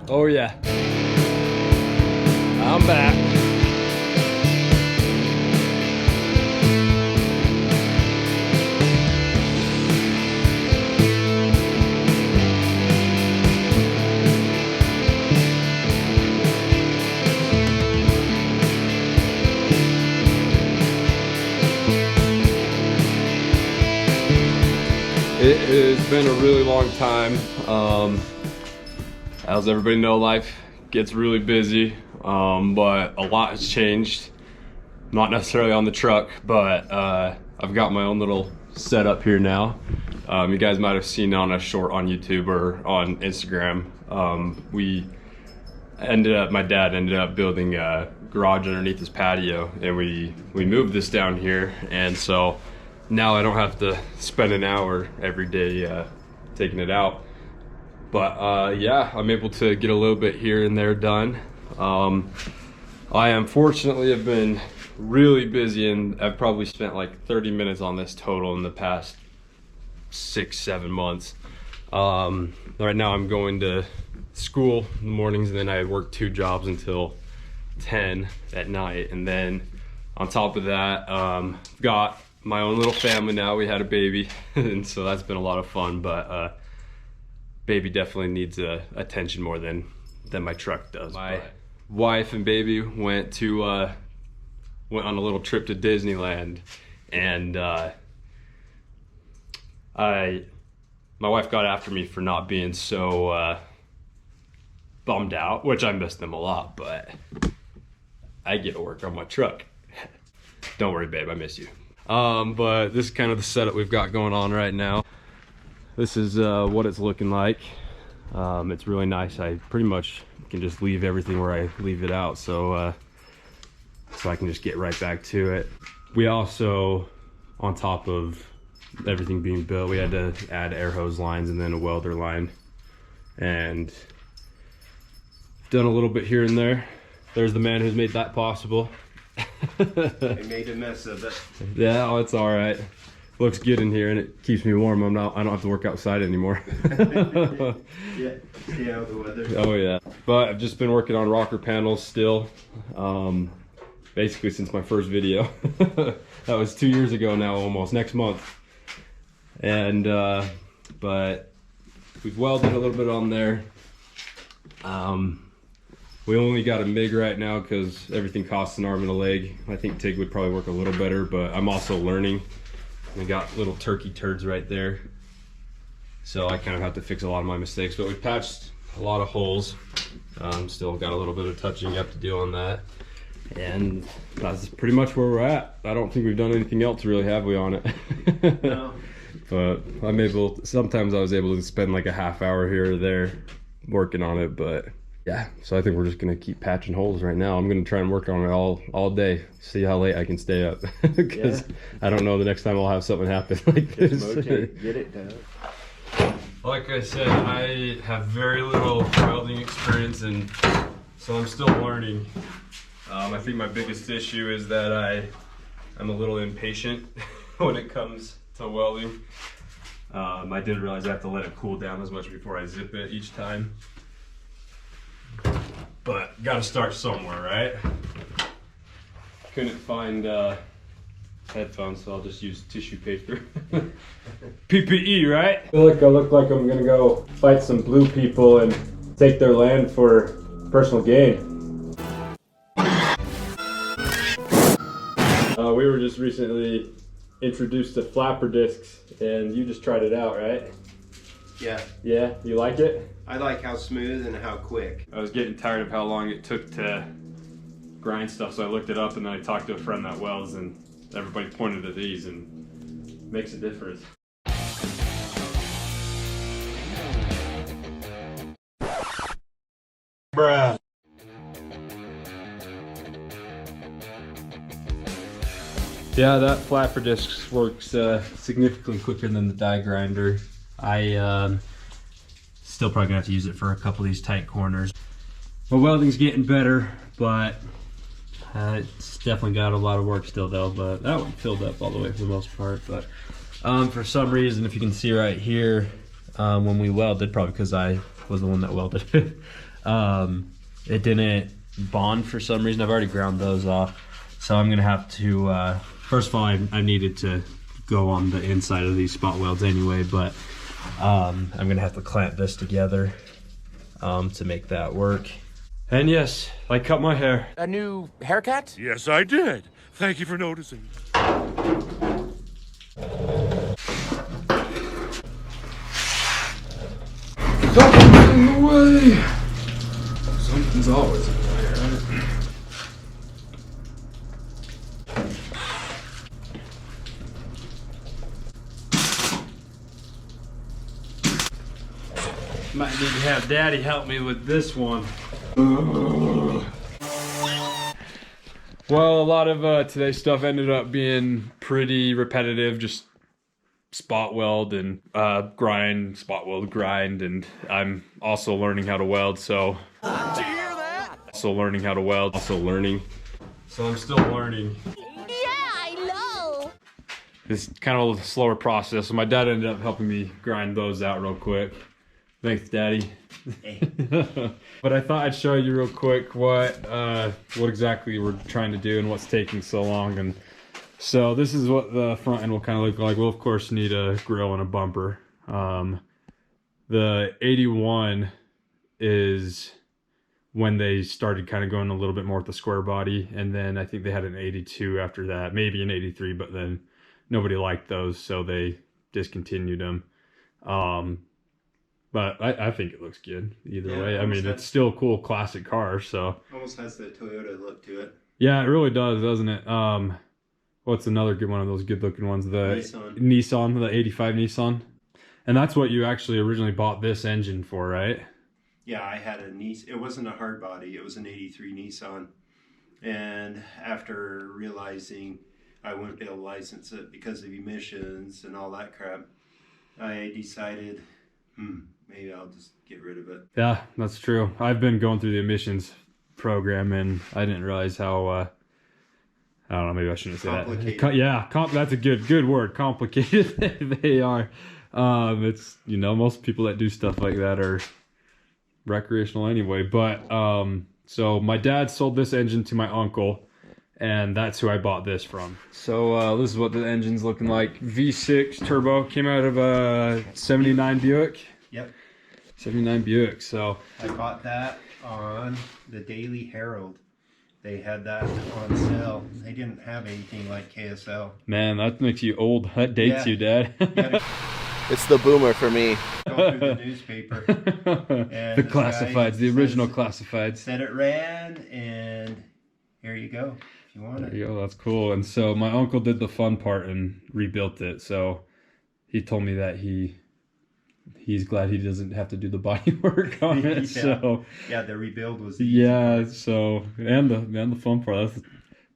Oh yeah, I'm back. It has been a really long time. As everybody know, life gets really busy, but a lot has changed. Not necessarily on the truck, but I've got my own little setup here now. You guys might have seen on a short on YouTube or on Instagram. My dad ended up building a garage underneath his patio, and we moved this down here, and so now I don't have to spend an hour every day taking it out. But yeah, I'm able to get a little bit here and there done. I unfortunately have been really busy, and I've probably spent like 30 minutes on this total in the past 6-7 months. Right now I'm going to school in the mornings, and then I work 2 jobs until 10 at night. And then on top of that, got my own little family now. We had a baby and so that's been a lot of fun, but baby definitely needs attention more than my truck does. My wife and baby went on a little trip to Disneyland, and my wife got after me for not being so bummed out, which I miss them a lot, but I get to work on my truck. Don't worry, babe, I miss you. But this is kind of the setup we've got going on right now. This is what it's looking like. It's really nice. I pretty much can just leave everything where I leave it out, so I can just get right back to it. We also, on top of everything being built, we had to add air hose lines and then a welder line, and done a little bit here and there. There's the man who's made that possible. I made a mess of it. Yeah, oh, it's all right. Looks good in here, and it keeps me warm. I don't have to work outside anymore. Yeah, stay out of the weather. Oh yeah. But I've just been working on rocker panels still, basically since my first video. That was 2 years ago now, almost next month. And but we've welded a little bit on there. We only got a MIG right now because everything costs an arm and a leg. I think TIG would probably work a little better, but I'm also learning. We got little turkey turds right there, so I kind of have to fix a lot of my mistakes, but we patched a lot of holes. Still got a little bit of touching up to do on that, and that's pretty much where we're at. I don't think we've done anything else really, have we, on it? No. But sometimes I was able to spend like a half hour here or there working on it, but yeah, so I think we're just gonna keep patching holes right now. I'm gonna try and work on it all day, see how late I can stay up, because yeah. I don't know the next time I'll have something happen like this. Motivate, get it done. Like I said, I have very little welding experience, and so I'm still learning. I think my biggest issue is that I'm a little impatient when it comes to welding. I didn't realize I have to let it cool down as much before I zip it each time. But gotta start somewhere, right? Couldn't find headphones, so I'll just use tissue paper. PPE, right? I feel like I look like I'm gonna go fight some blue people and take their land for personal gain. We were just recently introduced to flapper discs, and you just tried it out, right? Yeah. Yeah, you like it? I like how smooth and how quick. I was getting tired of how long it took to grind stuff, so I looked it up, and then I talked to a friend that welds, and everybody pointed at these, and it makes a difference. Bruh. Yeah, that flapper disc works significantly quicker than the die grinder. I still probably gonna have to use it for a couple of these tight corners. My welding's getting better, but it's definitely got a lot of work still though, but that one filled up all the way for the most part. But for some reason, if you can see right here, when we welded, probably because I was the one that welded, it didn't bond for some reason. I've already ground those off. So I'm gonna have to, first of all, I needed to go on the inside of these spot welds anyway, but I'm gonna have to clamp this together to make that work. And yes, I cut my hair. A new haircut? Yes, I did. Thank you for noticing. Something's in the way. Something's always in the way, right? Might need to have Daddy help me with this one. Well, a lot of today's stuff ended up being pretty repetitive, just spot weld and grind, spot weld, grind, and I'm also learning how to weld, so... Did you hear that? Also learning how to weld, also learning. So I'm still learning. Yeah, I know. It's kind of a slower process, so my dad ended up helping me grind those out real quick. Thanks, Daddy. Hey. But I thought I'd show you real quick what exactly we're trying to do and what's taking so long. And so this is what the front end will kind of look like. We'll of course need a grill and a bumper. The 81 is when they started kind of going a little bit more with the square body, and then I think they had an 82 after that, maybe an 83, but then nobody liked those, so they discontinued them. But I think it looks good either way. I mean, it's still a cool classic car, so. Almost has the Toyota look to it. Yeah, it really does, doesn't it? What's another good one of those good looking ones? The Nissan, the 85 Nissan. And that's what you actually originally bought this engine for, right? Yeah, I had a Nissan. It wasn't a hard body. It was an 83 Nissan. And after realizing I wouldn't be able to license it because of emissions and all that crap, I decided, maybe I'll just get rid of it. Yeah, that's true. I've been going through the emissions program, and I didn't realize how, I don't know, maybe I shouldn't say that. Yeah, that's a good word, complicated they are. It's, you know, most people that do stuff like that are recreational anyway. But, so my dad sold this engine to my uncle, and that's who I bought this from. So this is what the engine's looking like. V6 turbo, came out of a 79 Buick. Yep. 79 Buick, so. I bought that on the Daily Herald. They had that on sale. They didn't have anything like KSL. Man, that makes you old. That dates you, Dad. It's the boomer for me. Go through the newspaper. And the classifieds, the original classifieds. Said it ran, and here you go. If you want it. There you go, that's cool. And so my uncle did the fun part and rebuilt it. So he told me that he's glad he doesn't have to do the body work on it. Yeah. So yeah, the rebuild was so and the fun part.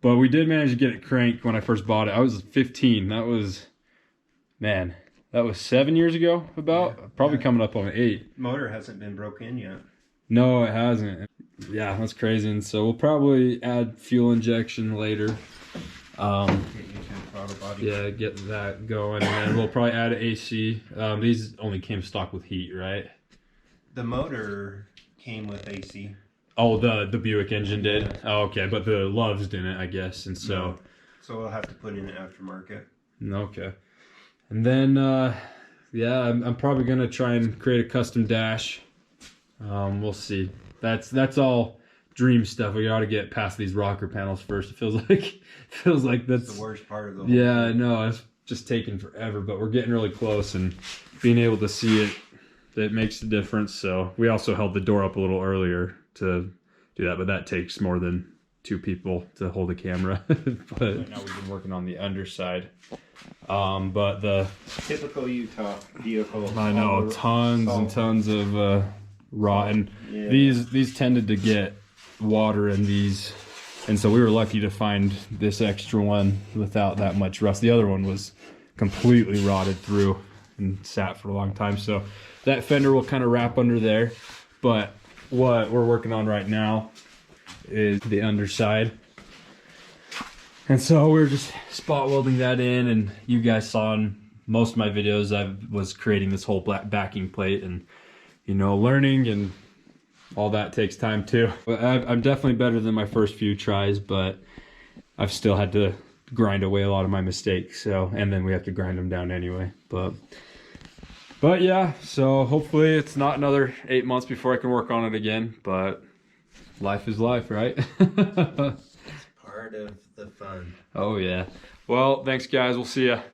But we did manage to get it cranked when I first bought it. I was 15. That was 7 years ago, probably coming up on 8. Motor hasn't been broke in yet. No, it hasn't. Yeah, that's crazy. And so we'll probably add fuel injection later. Yeah, get that going, and then we'll probably add AC. These only came stock with heat, right? The motor came with AC. Oh, the Buick engine did. Oh, okay, but the Loves didn't, I guess, and so. No. So we'll have to put in an aftermarket. Okay, and then yeah, I'm probably gonna try and create a custom dash. We'll see. That's all dream stuff. We got to get past these rocker panels first. It feels like that's the worst part of the whole yeah, thing. no, it's just taking forever, but we're getting really close, and being able to see it, that makes a difference. So we also held the door up a little earlier to do that, but that takes more than 2 people to hold a camera. But now we've been working on the underside. But the typical Utah vehicle. I know, tons and tons of rot, and yeah. These tended to get water in these, and so we were lucky to find this extra one without that much rust. The other one was completely rotted through and sat for a long time, so that fender will kind of wrap under there. But what we're working on right now is the underside, and so we're just spot welding that in. And you guys saw in most of my videos I was creating this whole black backing plate, and you know, learning and all that takes time too. I'm definitely better than my first few tries, but I've still had to grind away a lot of my mistakes. So, and then we have to grind them down anyway. But yeah, so hopefully it's not another 8 months before I can work on it again, but life is life, right? Part of the fun. Oh yeah. Well, thanks guys. We'll see ya.